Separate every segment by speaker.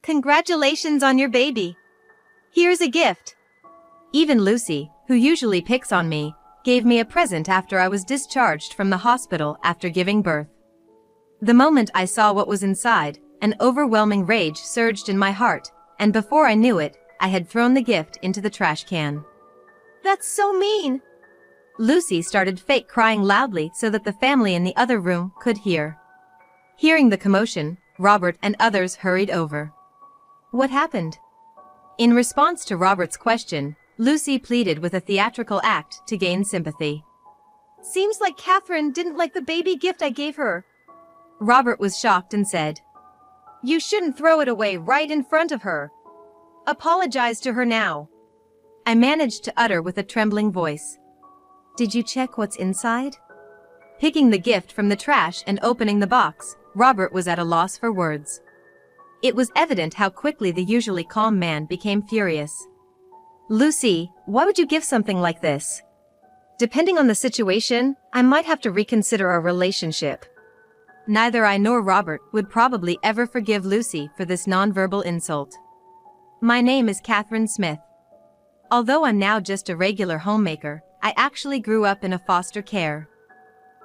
Speaker 1: Congratulations on your baby. Here's a gift. Even Lucy, who usually picks on me, gave me a present after I was discharged from the hospital after giving birth. The moment I saw what was inside, an overwhelming rage surged in my heart, and before I knew it, I had thrown the gift into the trash can.
Speaker 2: That's so mean!
Speaker 1: Lucy started fake crying loudly so that the family in the other room could hear. Hearing the commotion, Robert and others hurried over. What happened? In response to Robert's question, Lucy pleaded with a theatrical act to gain sympathy.
Speaker 2: Seems like Catherine didn't like the baby gift I gave her.
Speaker 1: Robert was shocked and said,
Speaker 2: You shouldn't throw it away right in front of her. Apologize to her now.
Speaker 1: I managed to utter with a trembling voice. Did you check what's inside? Picking the gift from the trash and opening the box, Robert was at a loss for words. It was evident how quickly the usually calm man became furious. Lucy, why would you give something like this?
Speaker 2: Depending on the situation, I might have to reconsider our relationship.
Speaker 1: Neither I nor Robert would probably ever forgive Lucy for this nonverbal insult. My name is Catherine Smith. Although I'm now just a regular homemaker, I actually grew up in a foster care.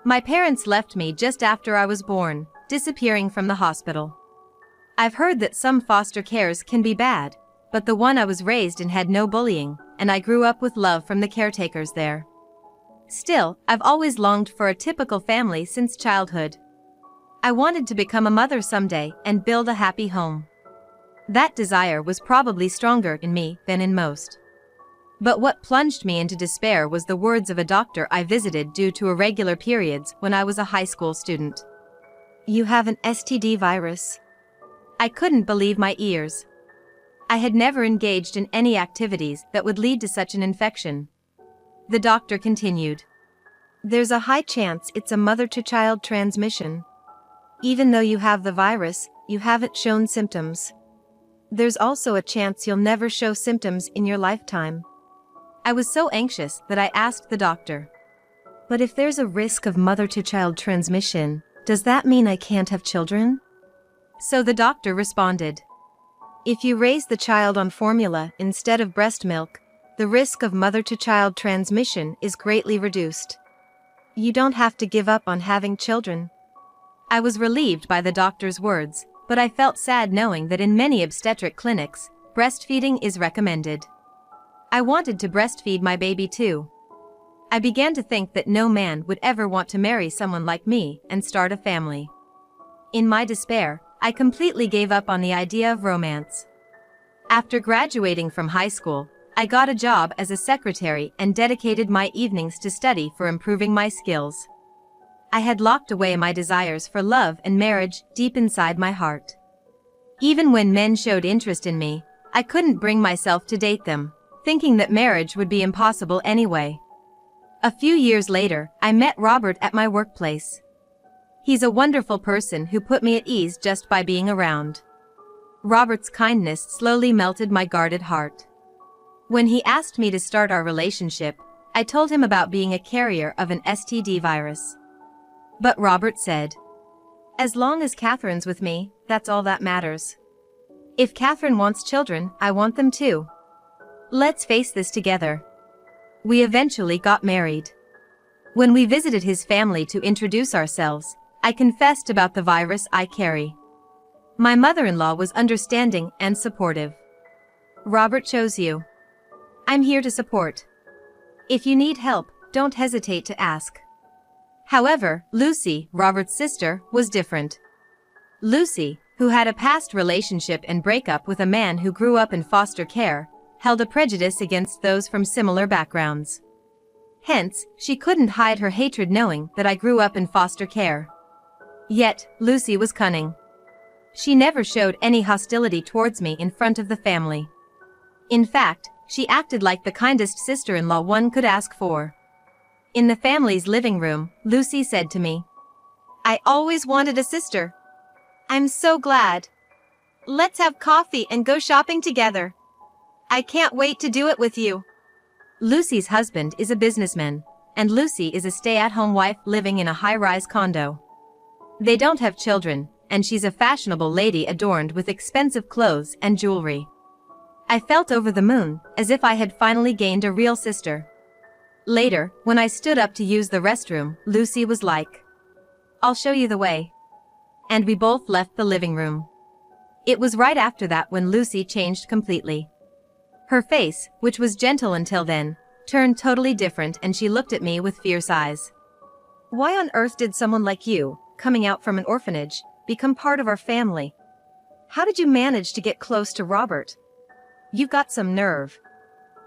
Speaker 1: My parents left me just after I was born, disappearing from the hospital. I've heard that some foster cares can be bad, but the one I was raised in had no bullying, and I grew up with love from the caretakers there. Still, I've always longed for a typical family since childhood. I wanted to become a mother someday and build a happy home. That desire was probably stronger in me than in most. But what plunged me into despair was the words of a doctor I visited due to irregular periods when I was a high school student.
Speaker 2: You have an STD virus.
Speaker 1: I couldn't believe my ears. I had never engaged in any activities that would lead to such an infection. The doctor continued.
Speaker 2: There's a high chance it's a mother-to-child transmission. Even though you have the virus, you haven't shown symptoms. There's also a chance you'll never show symptoms in your lifetime.
Speaker 1: I was so anxious that I asked the doctor.
Speaker 2: But if there's a risk of mother-to-child transmission, does that mean I can't have children?
Speaker 1: So the doctor responded.
Speaker 2: If you raise the child on formula instead of breast milk, the risk of mother-to-child transmission is greatly reduced. You don't have to give up on having children.
Speaker 1: I was relieved by the doctor's words, but I felt sad knowing that in many obstetric clinics, breastfeeding is recommended. I wanted to breastfeed my baby too. I began to think that no man would ever want to marry someone like me and start a family. In my despair, I completely gave up on the idea of romance. After graduating from high school, I got a job as a secretary and dedicated my evenings to study for improving my skills. I had locked away my desires for love and marriage deep inside my heart. Even when men showed interest in me, I couldn't bring myself to date them, thinking that marriage would be impossible anyway. A few years later, I met Robert at my workplace. He's a wonderful person who put me at ease just by being around. Robert's kindness slowly melted my guarded heart. When he asked me to start our relationship, I told him about being a carrier of an STD virus. But Robert said, as long as Catherine's with me, that's all that matters. If Catherine wants children, I want them too. Let's face this together. We eventually got married. When we visited his family to introduce ourselves, I confessed about the virus I carry. My mother-in-law was understanding and supportive. Robert chose you. I'm here to support. If you need help, don't hesitate to ask. However, Lucy, Robert's sister, was different. Lucy, who had a past relationship and breakup with a man who grew up in foster care, held a prejudice against those from similar backgrounds. Hence, she couldn't hide her hatred knowing that I grew up in foster care. Yet, Lucy was cunning. She never showed any hostility towards me in front of the family. In fact, she acted like the kindest sister-in-law one could ask for. In the family's living room, Lucy said to me,
Speaker 2: I always wanted a sister. I'm so glad. Let's have coffee and go shopping together. I can't wait to do it with you.
Speaker 1: Lucy's husband is a businessman, and Lucy is a stay-at-home wife living in a high-rise condo. They don't have children, and she's a fashionable lady adorned with expensive clothes and jewelry. I felt over the moon, as if I had finally gained a real sister. Later, when I stood up to use the restroom, Lucy was like, "I'll show you the way." And we both left the living room. It was right after that when Lucy changed completely. Her face, which was gentle until then, turned totally different, and she looked at me with fierce eyes.
Speaker 2: Why on earth did someone like you, coming out from an orphanage, become part of our family? How did you manage to get close to Robert? You've got some nerve.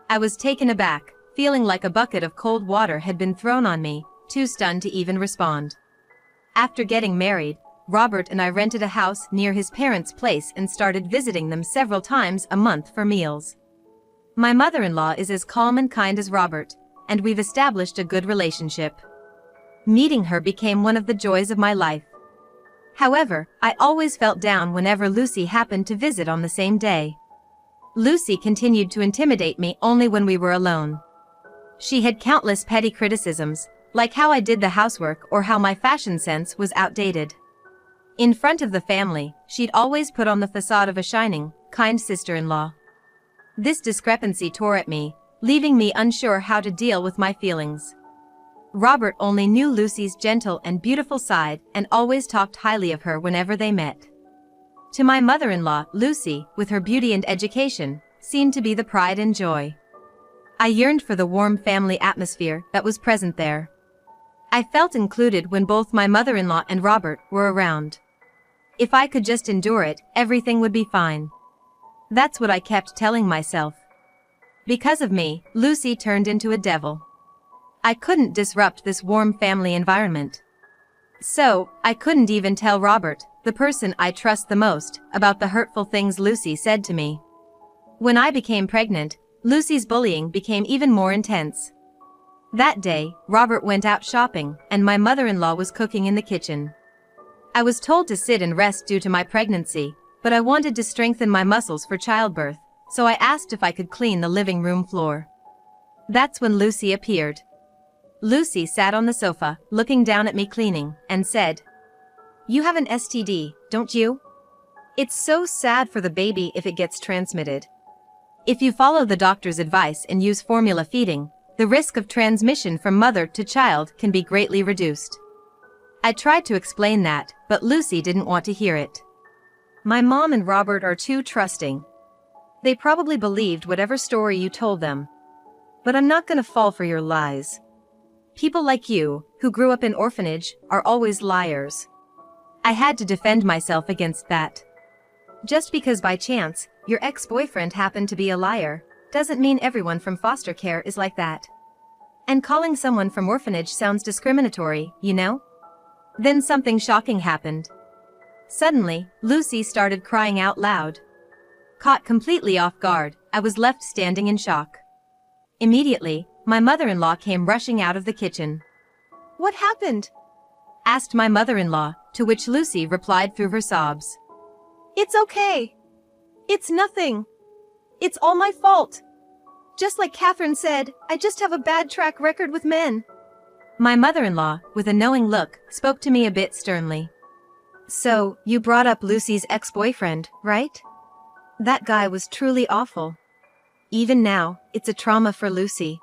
Speaker 1: I was taken aback, feeling like a bucket of cold water had been thrown on me, too stunned to even respond. After getting married, Robert and I rented a house near his parents' place and started visiting them several times a month for meals. My mother-in-law is as calm and kind as Robert, and we've established a good relationship. Meeting her became one of the joys of my life. However, I always felt down whenever Lucy happened to visit on the same day. Lucy continued to intimidate me only when we were alone. She had countless petty criticisms, like how I did the housework or how my fashion sense was outdated. In front of the family, she'd always put on the facade of a shining, kind sister-in-law. This discrepancy tore at me, leaving me unsure how to deal with my feelings. Robert only knew Lucy's gentle and beautiful side and always talked highly of her whenever they met. To my mother-in-law, Lucy, with her beauty and education, seemed to be the pride and joy. I yearned for the warm family atmosphere that was present there. I felt included when both my mother-in-law and Robert were around. If I could just endure it, everything would be fine. That's what I kept telling myself. Because of me, Lucy turned into a devil. I couldn't disrupt this warm family environment. So, I couldn't even tell Robert, the person I trust the most, about the hurtful things Lucy said to me. When I became pregnant, Lucy's bullying became even more intense. That day, Robert went out shopping, and my mother-in-law was cooking in the kitchen. I was told to sit and rest due to my pregnancy, but I wanted to strengthen my muscles for childbirth, so I asked if I could clean the living room floor. That's when Lucy appeared. Lucy sat on the sofa, looking down at me cleaning, and said, "You have an STD, don't you? It's so sad for the baby if it gets transmitted. If you follow the doctor's advice and use formula feeding, the risk of transmission from mother to child can be greatly reduced." I tried to explain that, but Lucy didn't want to hear it.
Speaker 2: My mom and Robert are too trusting. They probably believed whatever story you told them. But I'm not gonna fall for your lies. People like you, who grew up in orphanage, are always liars.
Speaker 1: I had to defend myself against that.
Speaker 2: Just because by chance, your ex-boyfriend happened to be a liar, doesn't mean everyone from foster care is like that. And calling someone from orphanage sounds discriminatory, you know?
Speaker 1: Then something shocking happened. Suddenly, Lucy started crying out loud. Caught completely off guard, I was left standing in shock. Immediately, my mother-in-law came rushing out of the kitchen.
Speaker 2: "What happened?"
Speaker 1: asked my mother-in-law, to which Lucy replied through her sobs.
Speaker 2: "It's okay. It's nothing. It's all my fault. Just like Catherine said, I just have a bad track record with men."
Speaker 1: My mother-in-law, with a knowing look, spoke to me a bit sternly.
Speaker 2: "So, you brought up Lucy's ex-boyfriend, right? That guy was truly awful. Even now, it's a trauma for Lucy.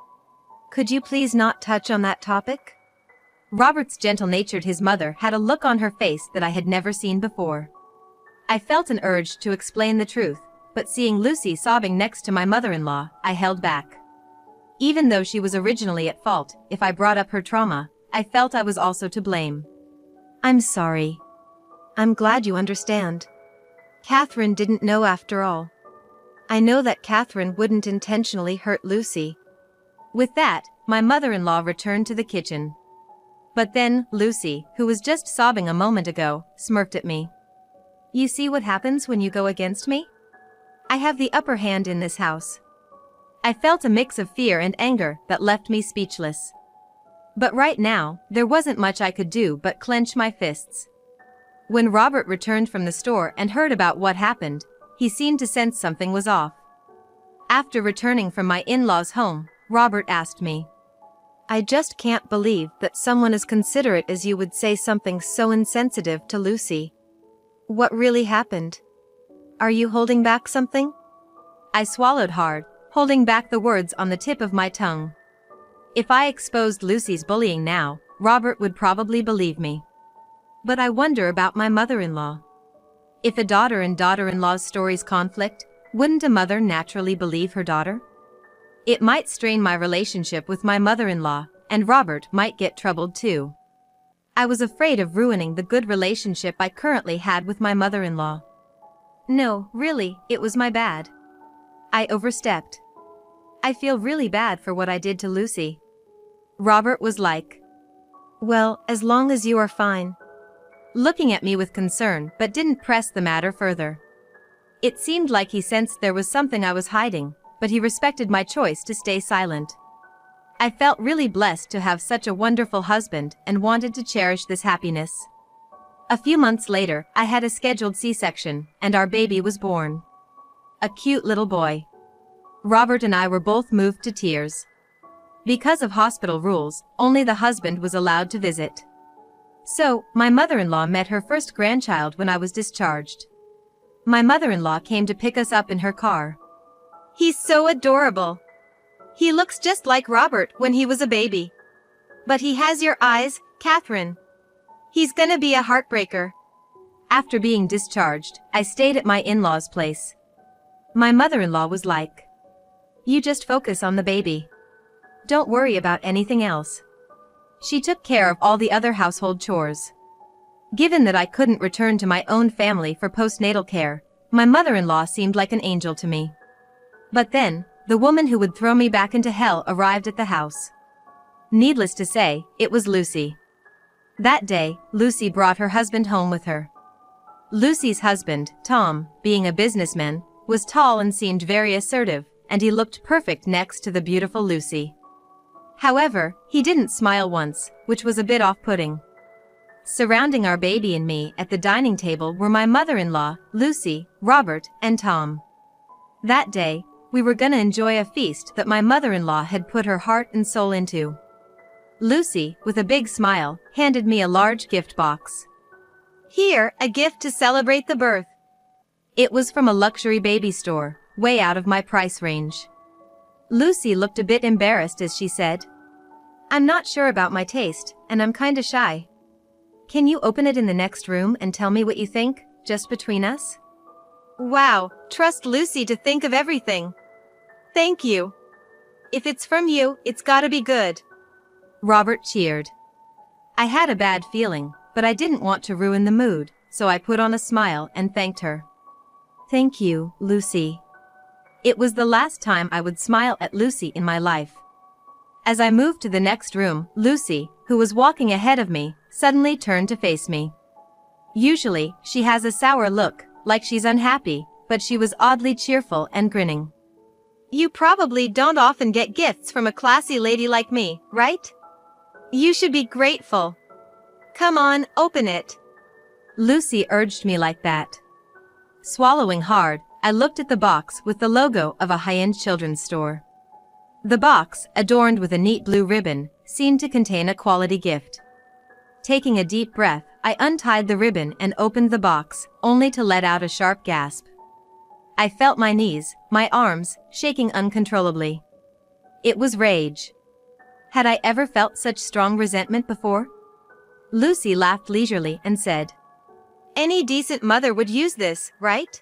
Speaker 2: Could you please not touch on that topic?"
Speaker 1: Robert's gentle-natured his mother had a look on her face that I had never seen before. I felt an urge to explain the truth, but seeing Lucy sobbing next to my mother-in-law, I held back. Even though she was originally at fault, if I brought up her trauma, I felt I was also to blame.
Speaker 2: "I'm sorry. I'm glad you understand. Catherine didn't know after all. I know that Catherine wouldn't intentionally hurt Lucy."
Speaker 1: With that, my mother-in-law returned to the kitchen. But then, Lucy, who was just sobbing a moment ago, smirked at me.
Speaker 2: "You see what happens when you go against me? I have the upper hand in this house."
Speaker 1: I felt a mix of fear and anger that left me speechless. But right now, there wasn't much I could do but clench my fists. When Robert returned from the store and heard about what happened, he seemed to sense something was off. After returning from my in-laws' home, Robert asked me,
Speaker 2: "I just can't believe that someone as considerate as you would say something so insensitive to Lucy. What really happened? Are you holding back something?
Speaker 1: I swallowed hard, holding back the words on the tip of my tongue. If I exposed Lucy's bullying now, Robert would probably believe me. But I wonder about my mother-in-law. If a daughter and daughter-in-law's stories conflict, wouldn't a mother naturally believe her daughter? It might strain my relationship with my mother-in-law, and Robert might get troubled too. I was afraid of ruining the good relationship I currently had with my mother-in-law. No, really, it was my bad. I overstepped. I feel really bad for what I did to Lucy. Robert was like,
Speaker 2: Well, as long as you are fine.
Speaker 1: Looking at me with concern but didn't press the matter further. It seemed like he sensed there was something I was hiding, but he respected my choice to stay silent. I felt really blessed to have such a wonderful husband and wanted to cherish this happiness. A few months later, I had a scheduled C-section, and our baby was born. A cute little boy. Robert and I were both moved to tears. Because of hospital rules, only the husband was allowed to visit. So, my mother-in-law met her first grandchild when I was discharged. My mother-in-law came to pick us up in her car.
Speaker 2: He's so adorable. He looks just like Robert when he was a baby. But he has your eyes, Catherine. He's gonna be a heartbreaker.
Speaker 1: After being discharged, I stayed at my in-laws' place. My mother-in-law was like, You just focus on the baby. Don't worry about anything else. She took care of all the other household chores. Given that I couldn't return to my own family for postnatal care, my mother-in-law seemed like an angel to me. But then, the woman who would throw me back into hell arrived at the house. Needless to say, it was Lucy. That day, Lucy brought her husband home with her. Lucy's husband, Tom, being a businessman, was tall and seemed very assertive, and he looked perfect next to the beautiful Lucy. However, he didn't smile once, which was a bit off-putting. Surrounding our baby and me at the dining table were my mother-in-law, Lucy, Robert, and Tom. That day, we were gonna enjoy a feast that my mother-in-law had put her heart and soul into. Lucy, with a big smile, handed me a large gift box.
Speaker 2: Here, a gift to celebrate the birth.
Speaker 1: It was from a luxury baby store, way out of my price range. Lucy looked a bit embarrassed as she said, I'm not sure about my taste, and I'm kinda shy. Can you open it in the next room and tell me what you think, just between us?
Speaker 2: Wow, trust Lucy to think of everything. Thank you. If it's from you, it's gotta be good.
Speaker 1: Robert cheered. I had a bad feeling, but I didn't want to ruin the mood, so I put on a smile and thanked her. Thank you, Lucy. It was the last time I would smile at Lucy in my life. As I moved to the next room, Lucy, who was walking ahead of me, suddenly turned to face me. Usually, she has a sour look, like she's unhappy, but she was oddly cheerful and grinning.
Speaker 2: You probably don't often get gifts from a classy lady like me, right? You should be grateful. Come on, open it.
Speaker 1: Lucy urged me like that. Swallowing hard, I looked at the box with the logo of a high-end children's store. The box, adorned with a neat blue ribbon, seemed to contain a quality gift. Taking a deep breath, I untied the ribbon and opened the box, only to let out a sharp gasp. I felt my knees, my arms, shaking uncontrollably. It was rage. Had I ever felt such strong resentment before? Lucy laughed leisurely and said,
Speaker 2: Any decent mother would use this, right?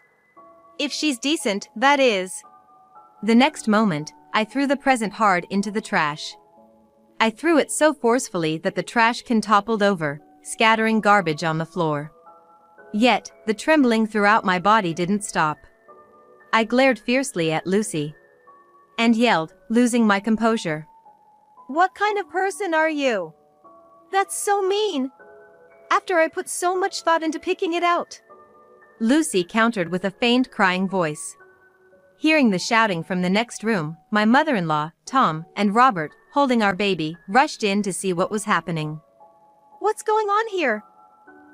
Speaker 2: If she's decent, that is.
Speaker 1: The next moment, I threw the present hard into the trash. I threw it so forcefully that the trash can toppled over, scattering garbage on the floor. Yet, the trembling throughout my body didn't stop. I glared fiercely at Lucy. And yelled, losing my composure.
Speaker 2: What kind of person are you? That's so mean. After I put so much thought into picking it out.
Speaker 1: Lucy countered with a faint crying voice. Hearing the shouting from the next room, my mother-in-law, Tom, and Robert, holding our baby, rushed in to see what was happening.
Speaker 2: What's going on here?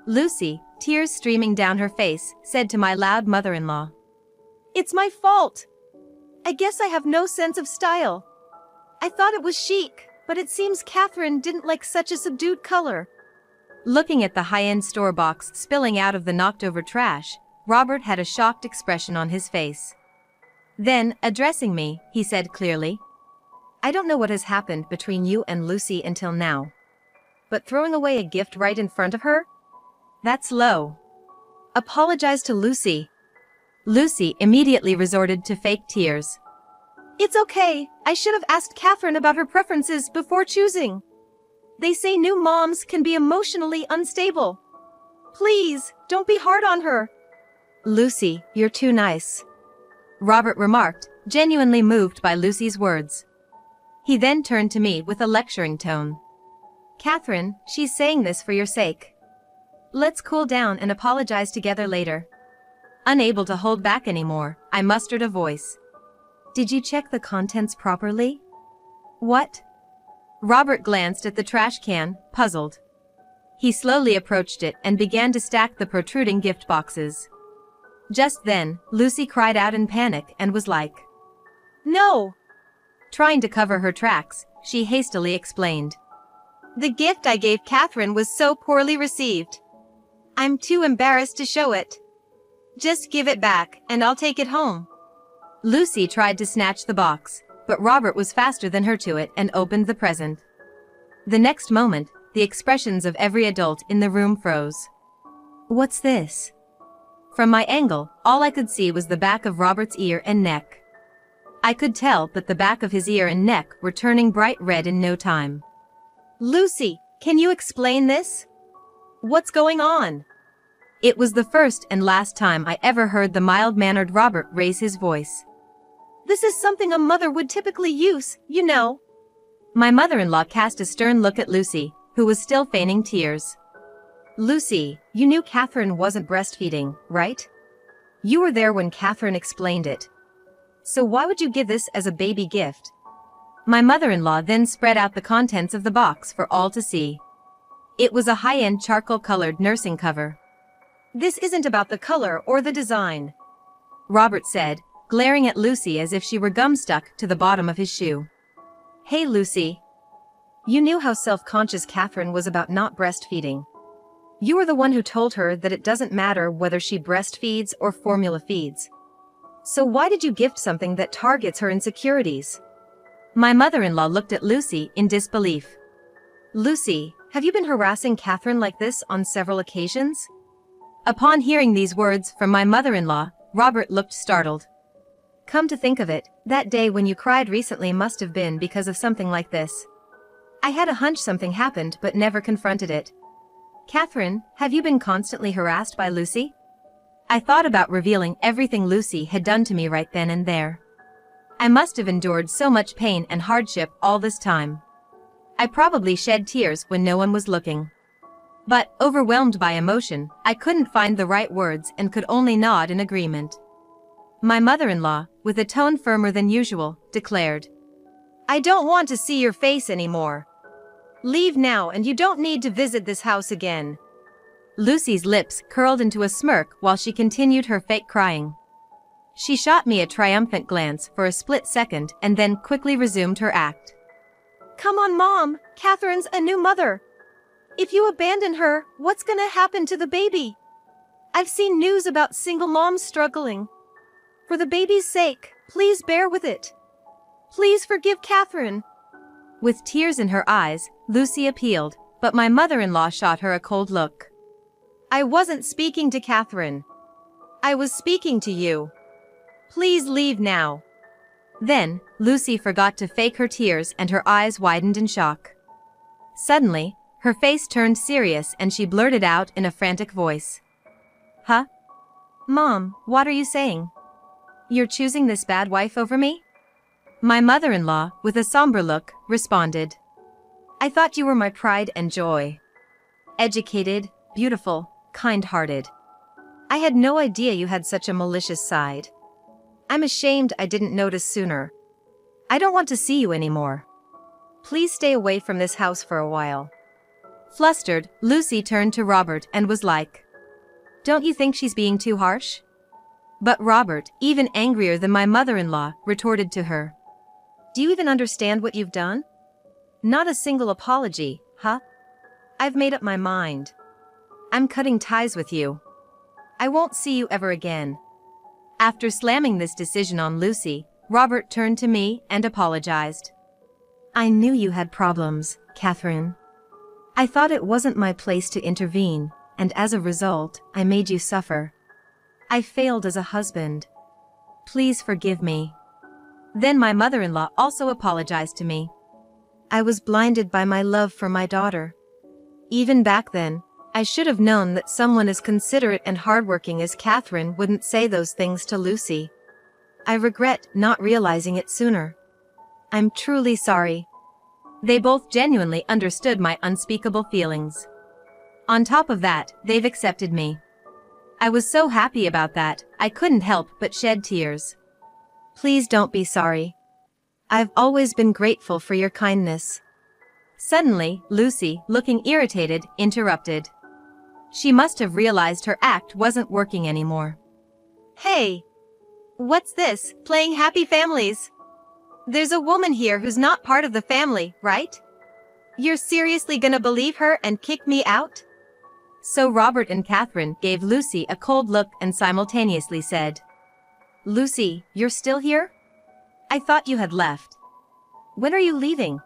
Speaker 1: Lucy, tears streaming down her face, said to my loud mother-in-law.
Speaker 2: It's my fault. I guess I have no sense of style. I thought it was chic, but it seems Catherine didn't like such a subdued color.
Speaker 1: Looking at the high-end store box spilling out of the knocked-over trash, Robert had a shocked expression on his face. Then, addressing me, he said clearly,
Speaker 2: "I don't know what has happened between you and Lucy until now. But throwing away a gift right in front of her?
Speaker 1: That's low.
Speaker 2: Apologize to Lucy."
Speaker 1: Lucy immediately resorted to fake tears.
Speaker 2: "It's okay, I should have asked Catherine about her preferences before choosing. They say new moms can be emotionally unstable. Please, don't be hard on her."
Speaker 1: "Lucy, you're too nice," Robert remarked, genuinely moved by Lucy's words. He then turned to me with a lecturing tone. "Catherine, she's saying this for your sake. Let's cool down and apologize together later." Unable to hold back anymore, I mustered a voice.
Speaker 2: "Did you check the contents properly?"
Speaker 1: "What?" Robert glanced at the trash can, puzzled. He slowly approached it and began to stack the protruding gift boxes. Just then, Lucy cried out in panic and was like,
Speaker 2: "No!"
Speaker 1: Trying to cover her tracks, she hastily explained.
Speaker 2: "The gift I gave Catherine was so poorly received. I'm too embarrassed to show it. Just give it back, and I'll take it home."
Speaker 1: Lucy tried to snatch the box, but Robert was faster than her to it and opened the present. The next moment, the expressions of every adult in the room froze.
Speaker 2: "What's this?"
Speaker 1: From my angle, all I could see was the back of Robert's ear and neck. I could tell that the back of his ear and neck were turning bright red in no time.
Speaker 2: "Lucy, can you explain this? What's going on?"
Speaker 1: It was the first and last time I ever heard the mild-mannered Robert raise his voice.
Speaker 2: "This is something a mother would typically use, you know."
Speaker 1: My mother-in-law cast a stern look at Lucy, who was still feigning tears.
Speaker 2: "Lucy, you knew Catherine wasn't breastfeeding, right? You were there when Catherine explained it. So why would you give this as a baby gift?"
Speaker 1: My mother-in-law then spread out the contents of the box for all to see. It was a high-end charcoal-colored nursing cover.
Speaker 2: "This isn't about the color or the design,"
Speaker 1: Robert said, glaring at Lucy as if she were gum-stuck to the bottom of his shoe.
Speaker 2: "Hey Lucy. You knew how self-conscious Catherine was about not breastfeeding. You were the one who told her that it doesn't matter whether she breastfeeds or formula feeds. So why did you gift something that targets her insecurities?"
Speaker 1: My mother-in-law looked at Lucy in disbelief.
Speaker 2: "Lucy, have you been harassing Catherine like this on several occasions?"
Speaker 1: Upon hearing these words from my mother-in-law, Robert looked startled.
Speaker 2: "Come to think of it, that day when you cried recently must have been because of something like this. I had a hunch something happened but never confronted it. Catherine, have you been constantly harassed by Lucy?"
Speaker 1: I thought about revealing everything Lucy had done to me right then and there. I must have endured so much pain and hardship all this time. I probably shed tears when no one was looking. But, overwhelmed by emotion, I couldn't find the right words and could only nod in agreement. My mother-in-law, with a tone firmer than usual, declared,
Speaker 2: "I don't want to see your face anymore. Leave now and you don't need to visit this house again."
Speaker 1: Lucy's lips curled into a smirk while she continued her fake crying. She shot me a triumphant glance for a split second and then quickly resumed her act.
Speaker 2: "Come on, Mom, Catherine's a new mother. If you abandon her, what's gonna happen to the baby? I've seen news about single moms struggling. For the baby's sake, please bear with it. Please forgive Catherine."
Speaker 1: With tears in her eyes, Lucy appealed, but my mother-in-law shot her a cold look.
Speaker 2: "I wasn't speaking to Catherine. I was speaking to you. Please leave now."
Speaker 1: Then, Lucy forgot to fake her tears and her eyes widened in shock. Suddenly, her face turned serious and she blurted out in a frantic voice. "Huh?
Speaker 2: Mom, what are you saying? You're choosing this bad wife over me?"
Speaker 1: My mother-in-law, with a somber look, responded.
Speaker 2: "I thought you were my pride and joy.
Speaker 1: Educated, beautiful, kind-hearted.
Speaker 2: I had no idea you had such a malicious side. I'm ashamed I didn't notice sooner. I don't want to see you anymore. Please stay away from this house for a while."
Speaker 1: Flustered, Lucy turned to Robert and was like, "Don't you think she's being too harsh?" But Robert, even angrier than my mother-in-law, retorted to her.
Speaker 2: "Do you even understand what you've done? Not a single apology, huh? I've made up my mind. I'm cutting ties with you. I won't see you ever again.
Speaker 1: After slamming this decision on Lucy, Robert turned to me and apologized.
Speaker 2: I knew you had problems, Catherine. I thought it wasn't my place to intervene, and as a result, I made you suffer. I failed as a husband. Please forgive me.
Speaker 1: Then my mother-in-law also apologized to me.
Speaker 2: I was blinded by my love for my daughter. Even back then, I should have known that someone as considerate and hardworking as Catherine wouldn't say those things to Lucy. I regret not realizing it sooner. I'm truly sorry.
Speaker 1: They both genuinely understood my unspeakable feelings. On top of that, they've accepted me. I was so happy about that, I couldn't help but shed tears.
Speaker 2: Please don't be sorry. I've always been grateful for your kindness.
Speaker 1: Suddenly, Lucy, looking irritated, interrupted. She must have realized her act wasn't working anymore.
Speaker 2: Hey! What's this, playing happy families? There's a woman here who's not part of the family, right? You're seriously gonna believe her and kick me out?
Speaker 1: So Robert and Catherine gave Lucy a cold look and simultaneously said,
Speaker 2: Lucy, you're still here? I thought you had left. When are you leaving?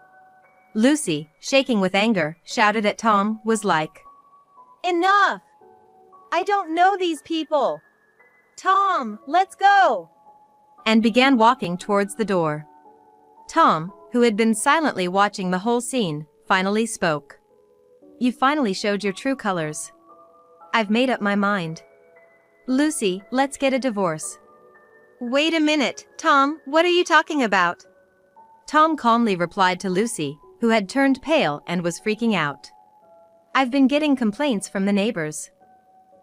Speaker 1: Lucy, shaking with anger, shouted at Tom, was like,
Speaker 2: Enough! I don't know these people! Tom, let's go!
Speaker 1: And began walking towards the door. Tom, who had been silently watching the whole scene, finally spoke.
Speaker 2: You finally showed your true colors. I've made up my mind.
Speaker 1: Lucy, let's get a divorce.
Speaker 2: Wait a minute, Tom, what are you talking about?
Speaker 1: Tom calmly replied to Lucy, who had turned pale and was freaking out.
Speaker 2: I've been getting complaints from the neighbors.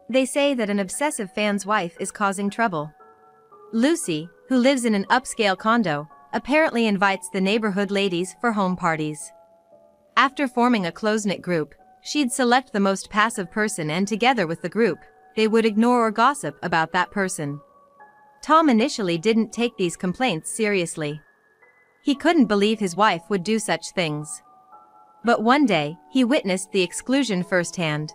Speaker 2: They say that an obsessive fan's wife is causing trouble.
Speaker 1: Lucy, who lives in an upscale condo, apparently invites the neighborhood ladies for home parties. After forming a close-knit group, she'd select the most passive person and together with the group, they would ignore or gossip about that person. Tom initially didn't take these complaints seriously. He couldn't believe his wife would do such things. But one day, he witnessed the exclusion firsthand.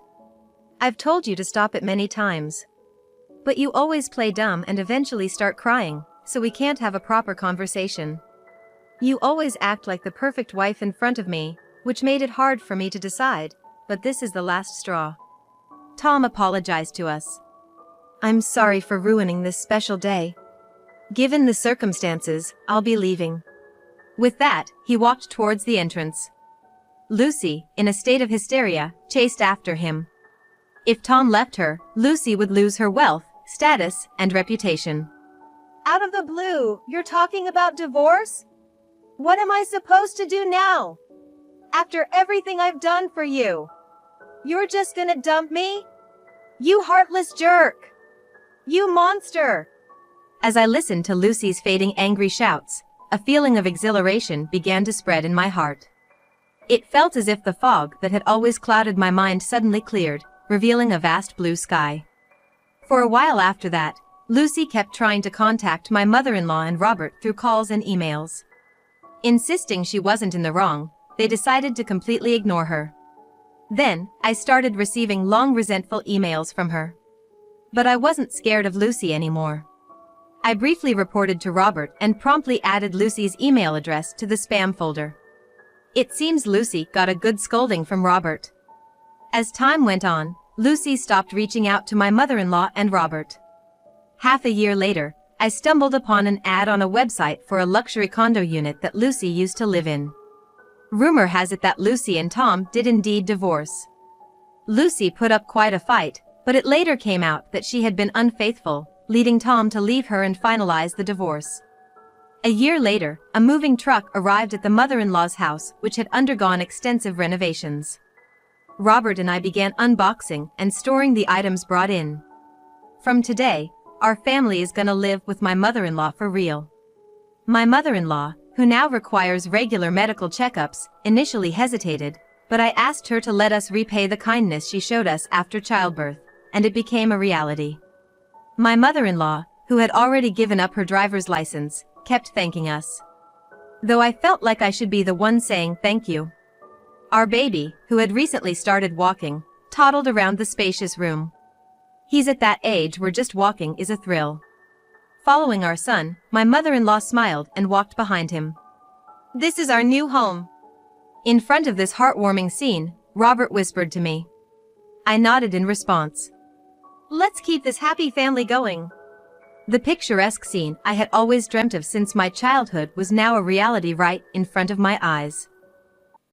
Speaker 2: I've told you to stop it many times. But you always play dumb and eventually start crying, so we can't have a proper conversation. You always act like the perfect wife in front of me, which made it hard for me to decide, but this is the last straw.
Speaker 1: Tom apologized to us.
Speaker 2: I'm sorry for ruining this special day. Given the circumstances, I'll be leaving.
Speaker 1: With that, he walked towards the entrance. Lucy, in a state of hysteria, chased after him. If Tom left her, Lucy would lose her wealth, status, and reputation.
Speaker 2: Out of the blue, you're talking about divorce? What am I supposed to do now? After everything I've done for you, you're just gonna dump me? You heartless jerk! You monster!
Speaker 1: As I listened to Lucy's fading angry shouts, a feeling of exhilaration began to spread in my heart. It felt as if the fog that had always clouded my mind suddenly cleared, revealing a vast blue sky. For a while after that, Lucy kept trying to contact my mother-in-law and Robert through calls and emails. Insisting she wasn't in the wrong, they decided to completely ignore her. Then, I started receiving long resentful emails from her. But I wasn't scared of Lucy anymore. I briefly reported to Robert and promptly added Lucy's email address to the spam folder. It seems Lucy got a good scolding from Robert. As time went on, Lucy stopped reaching out to my mother-in-law and Robert. Half a year later, I stumbled upon an ad on a website for a luxury condo unit that Lucy used to live in. Rumor has it that Lucy and Tom did indeed divorce. Lucy put up quite a fight, but it later came out that she had been unfaithful, leading Tom to leave her and finalize the divorce. A year later, a moving truck arrived at the mother-in-law's house, which had undergone extensive renovations. Robert and I began unboxing and storing the items brought in. From today, our family is gonna live with my mother-in-law for real. My mother-in-law, who now requires regular medical checkups, initially hesitated, but I asked her to let us repay the kindness she showed us after childbirth, and it became a reality. My mother-in-law, who had already given up her driver's license, kept thanking us. Though I felt like I should be the one saying thank you. Our baby, who had recently started walking, toddled around the spacious room. He's at that age where just walking is a thrill. Following our son, my mother-in-law smiled and walked behind him.
Speaker 2: This is our new home.
Speaker 1: In front of this heartwarming scene, Robert whispered to me. I nodded in response.
Speaker 2: Let's keep this happy family going.
Speaker 1: The picturesque scene I had always dreamt of since my childhood was now a reality right in front of my eyes.